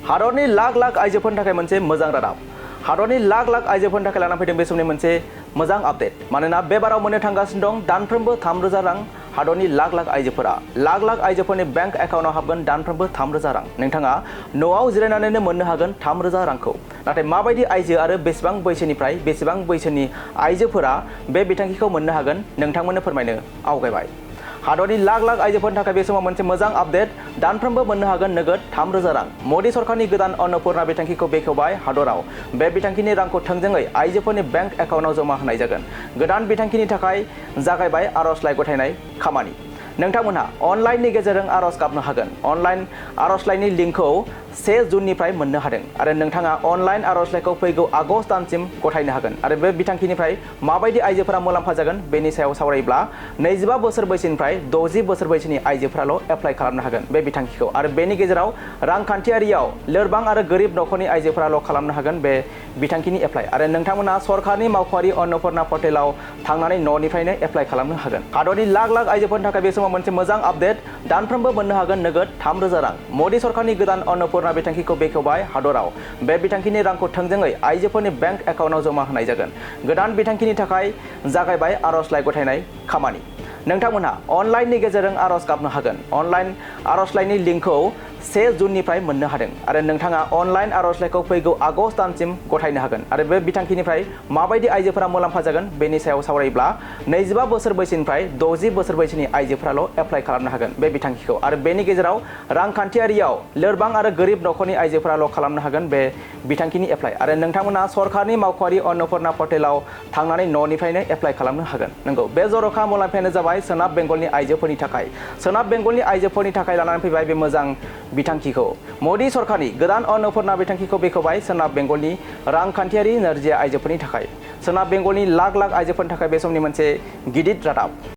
हादरनि लाख लाख आइजोफोरनि थाखाय मोनसे मोजां रादाब। हादरनि लाख लाख आइजोफोरनि थाखाय लाना फैदों बे समनि मोनसे मोजां आपडेट। मानोना बे बाराव मोननो थांगासिनो दं दानफ्रोमबो 3,000 रां हादरनि लाख लाख आइजोफोरा। लाख लाख आइजोफोरनि बैंक एकाउन्टआव हाबगोन दानफ्रोमबो 3,000 रां। नोंथाङा न'आव जिरायनानैनो मोननो हागोन 3,000 रांखौ। नाथाय माबायदि आइजो आरो बेसेबां बैसोनिफ्राय बेसेबां बैसोनि आइजोफोरा बे बिथांखिखौ मोननो हागोन नोंथांमोननो फोरमायनो आवगायबाय। हादरनि लाख लाख आइजोफोरनि थाखाय बे समाव मोनसे मोजां आपडेट। दानफ्रोमबो मोननो हागोन नोगोद 3,000 रां। मोदी सरकारनि गोदान अन्नपूर्णा बिथांखिखौ बेखेवबाय हादराव। बे बिथांखिनि रांखौ थोंजोङै आइजोफोरनि बैंक एकाउन्टआव जमा होनाय जागोन। गोदान बिथांखिनि थाखाय जागायबाय आर'जलाइ गथायनाय खामानि। नोंथांमोनहा अनलाइननि गेजेरजों आर'ज गाबनो हागोन। अनलाइन आर'जलाइनि लिंकखौ 1 जुननिफ्राय मोननो हादों आरो नोंथाङा अनलाइन आर'जलाइखौ फैगौ आगस्ट दानसिम गथायनो हागोन। आरो बे बिथांखिनिफ्राय माबायदि आइजोफोरा मुलाम्फा जागोन बेनि सायाव सावरायोब्ला 25 बोसोर बैसोनिफ्राय 60 बोसोर बैसोनि आइजोफोराल' एप्लाइ खालामनो हागोन बे बिथांखिखौ। आरो बेनि गेजेराव रांखान्थियारियाव लोरबां आरो गोरिब नखरनि आइजोफोराल' खालामनो हागोन बे बिथांखिनि एप्लाइ। आरो नोंथांमोना सरकारनि मावख'आरि अन्नपूर्णा पर्टेलाव थांनानै न'निफ्रायनो एप्लाइ खालामनो हागोन। हादरनि लाख लाख आइजोफोरनि थाखाय बे समाव मोनसे मोजां आपडेट। दानफ्रोमबो मोननो हागोन नोगोद 3,000 रां। मोदी सरकारनि गोदान अन्नपूर्णा बिथांखिखौ बेखेवबाय हादराव। बे बिथांखिनि रांखौ थोंजोङै आइजोफोरनि बैंक एकाउन्टआव जमा होनाय जागोन। गोदान बिथांखिनि थाखाय जागायबाय आर'जलाइ गथायनाय खामानि। नोंथांमोनहा अनलाइननि गेजेरजों आर'ज गाबनो हागोन। अनलाइन आर'जलाइनि लिंकखौ 1 जुननिफ्राय मोननो हादों आरो नोंथाङा अनलाइन आर'जलाइखौ फैगौ आगस्ट दानसिम गथायनो हागोन। आरो बे बिथांखिनिफ्राय माबायदि आइजोफोरा मुलाम्फा जागोन बेनि सायाव सावरायोब्ला 25 बोसोर बैसोनिफ्राय 60 बोसोर बैसोनि आइजोफोराल' एप्लाइ खालामनो हागोन बे बिथांखिखौ। आरो बेनि गेजेराव रांखान्थियारियाव लोरबां आरो गोरिब नखरनि आइजोफोराल' खालामनो हागोन बे बिथांखिनि एप्लाइ। आरो नोंथांमोना सरकारनि मावख'आरि अन्नपूर्णा पर्टेलाव थांनानै न'निफ्रायनो एप्लाइ खालामनो हागोन। नंगौ, बे जर'खा मुलाम्फायानो जाबाय सोनाब बेंगलनि आइजोफोरनि थाखाय। सोनाब बेंगलनि आइजोफोरनि थाखाय लानानै फैबाय बे मोजां बिथांखिखौ। मोदी सरकारनि गोदान अन्नपूर्णा बिथांखिखौ बेखेवबाय सोनाब बेंगलनि रांखान्थियारि नोरजिया आइजोफोरनि थाखाय। सोनाब बेंगलनि लाख लाख आइजोफोरनि थाखाय बे समनि मोनसे गिदिर रादाब।